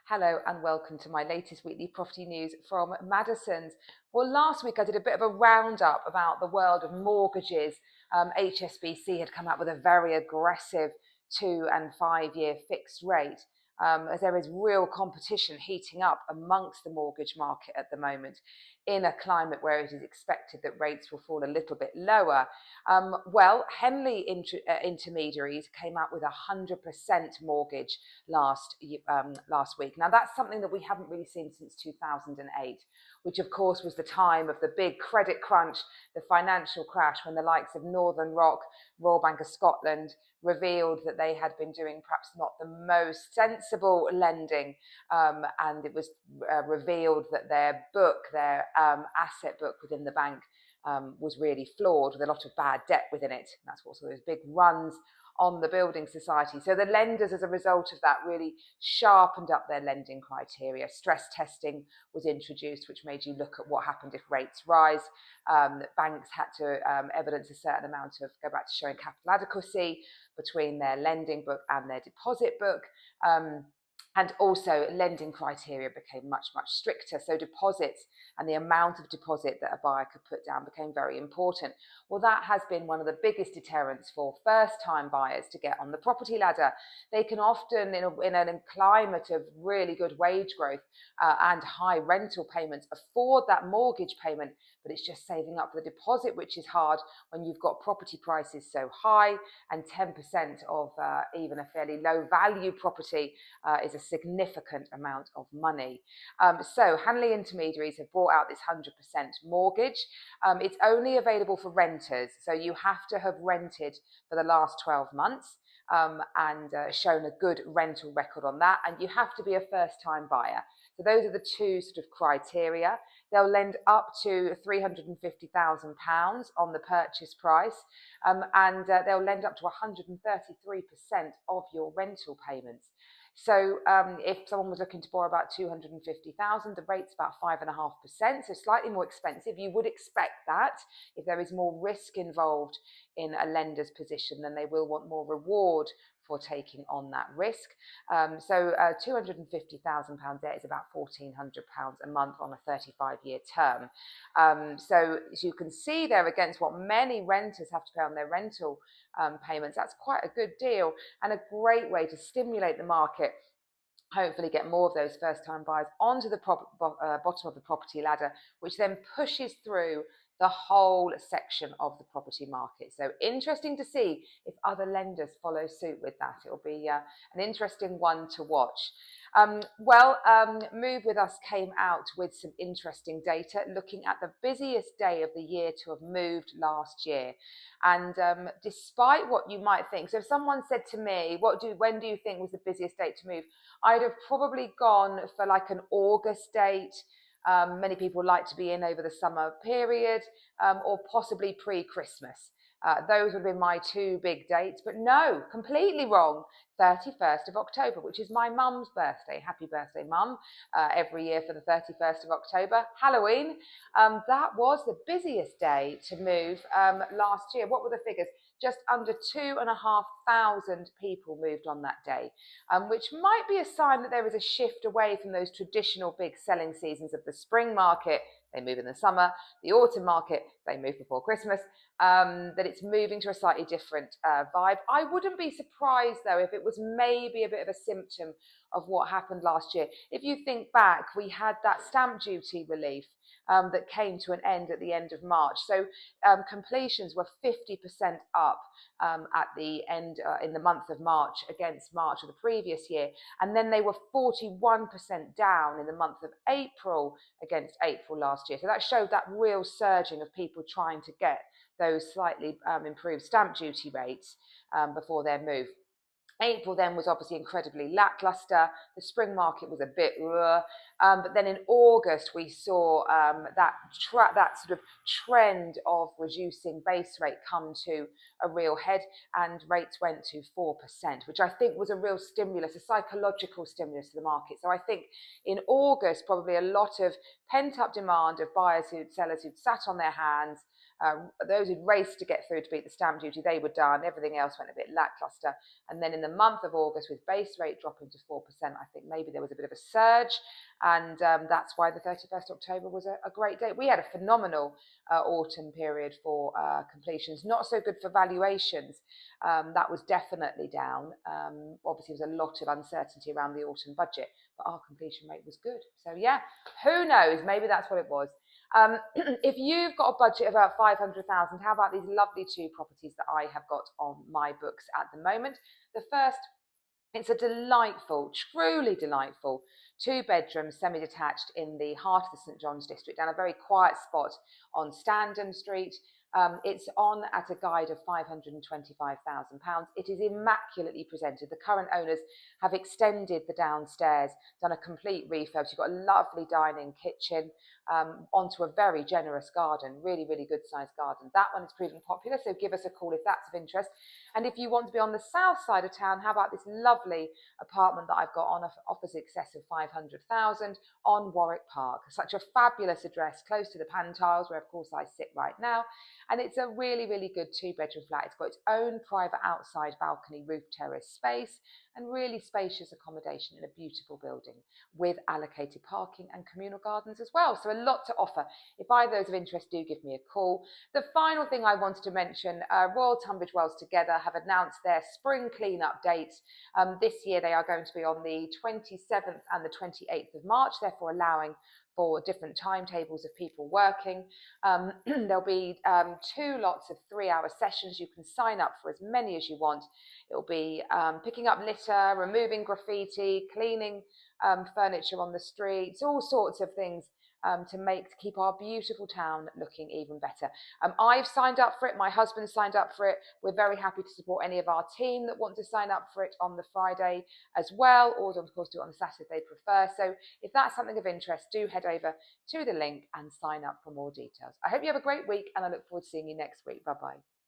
Hello and welcome to my latest weekly property news from Madison's. Well, last week I did a bit of a roundup about the world of mortgages. HSBC had come out with a very aggressive 2 and 5 year fixed rate. As there is real competition heating up amongst the mortgage market at the moment in a climate where it is expected that rates will fall a little bit lower. Henley intermediaries came out with 100% mortgage last week. Now, that's something that we haven't really seen since 2008, which of course was the time of the big credit crunch, the financial crash, when the likes of Northern Rock, Royal Bank of Scotland revealed that they had been doing perhaps not the most sensible lending, and it was revealed that their asset book within the bank was really flawed with a lot of bad debt within it. That's what those big runs on the building society. So the lenders, as a result of that, really sharpened up their lending criteria. Stress testing was introduced, which made you look at what happened if rates rise. Banks had to evidence a certain amount of, go back to showing capital adequacy between their lending book and their deposit book. And also lending criteria became much, much stricter. So deposits and the amount of deposit that a buyer could put down became very important. Well, that has been one of the biggest deterrents for first-time buyers to get on the property ladder. They can often, in a climate of really good wage growth and high rental payments, afford that mortgage payment, but it's just saving up for the deposit, which is hard when you've got property prices so high, and 10% of even a fairly low value property is a significant amount of money. So Hanley intermediaries have brought out this 100% mortgage. It's only available for renters, so you have to have rented for the last 12 months and shown a good rental record on that, and you have to be a first-time buyer. So those are the two sort of criteria. They'll lend up to £350,000 on the purchase price, and they'll lend up to 133% of your rental payments. So if someone was looking to borrow about 250,000, the rate's about 5.5%, so slightly more expensive. You would expect that. If there is more risk involved in a lender's position, then they will want more reward for taking on that risk. So £250,000 debt is about £1,400 a month on a 35-year term. So as you can see there, against what many renters have to pay on their rental payments, that's quite a good deal and a great way to stimulate the market. Hopefully get more of those first-time buyers onto the bottom of the property ladder, which then pushes through the whole section of the property market. So interesting to see if other lenders follow suit with that. It'll be an interesting one to watch. Move With Us came out with some interesting data looking at the busiest day of the year to have moved last year. And despite what you might think, so if someone said to me, when do you think was the busiest date to move? I'd have probably gone for like an August date. Many people like to be in over the summer period, or possibly pre-Christmas. Those would have been my two big dates, but no, completely wrong. 31st of October, which is my mum's birthday. Happy birthday, mum, every year for the 31st of October. Halloween, that was the busiest day to move last year. What were the figures? Just under 2,500 people moved on that day, which might be a sign that there is a shift away from those traditional big selling seasons of the spring market. They move in the summer. The autumn market, they move before Christmas. That it's moving to a slightly different vibe. I wouldn't be surprised, though, if it was maybe a bit of a symptom of what happened last year. If you think back, we had that stamp duty relief that came to an end at the end of March. So completions were 50% up at the end in the month of March against March of the previous year. And then they were 41% down in the month of April against April last year. So that showed that real surging of people trying to get those slightly improved stamp duty rates before their move. April then was obviously incredibly lackluster. The spring market was a bit but then in August we saw that sort of trend of reducing base rate come to a real head, and rates went to 4%, which I think was a real stimulus, a psychological stimulus to the market. So I think in August probably a lot of pent-up demand of sellers who'd sat on their hands, Those who'd raced to get through to beat the stamp duty, they were done. Everything else went a bit lackluster. And then in the month of August, with base rate dropping to 4%, I think maybe there was a bit of a surge. And that's why the 31st October was a great date. We had a phenomenal autumn period for completions, not so good for valuations. That was definitely down. Obviously, there was a lot of uncertainty around the autumn budget, but our completion rate was good. So yeah, who knows? Maybe that's what it was. If you've got a budget of about 500,000, how about these lovely 2 properties that I have got on my books at the moment? The first, it's a delightful, truly delightful 2-bedroom semi-detached in the heart of the St John's district, down a very quiet spot on Standen Street. It's on at a guide of £525,000. It is immaculately presented. The current owners have extended the downstairs, done a complete refurb. So you've got a lovely dining kitchen onto a very generous garden, really, really good sized garden. That one is proving popular, so give us a call if that's of interest. And if you want to be on the south side of town, how about this lovely apartment that I've got on offers excess of 500,000 on Warwick Park? Such a fabulous address, close to the Pantiles, where of course I sit right now. And it's a really, really good 2-bedroom flat. It's got its own private outside balcony roof terrace space and really spacious accommodation in a beautiful building with allocated parking and communal gardens as well. So a lot to offer. If either of those of interest, do give me a call. The final thing I wanted to mention, Royal Tunbridge Wells Together have announced their spring clean-up dates. This year they are going to be on the 27th and the 28th of March, therefore allowing for different timetables of people working. There'll be 2 lots of 3-hour sessions. You can sign up for as many as you want. It'll be picking up litter, removing graffiti, cleaning furniture on the streets, all sorts of things to keep our beautiful town looking even better. I've signed up for it. My husband signed up for it. We're very happy to support any of our team that want to sign up for it on the Friday as well, or of course do it on the Saturday if they prefer. So if that's something of interest, do head over to the link and sign up for more details. I hope you have a great week, and I look forward to seeing you next week. Bye-bye.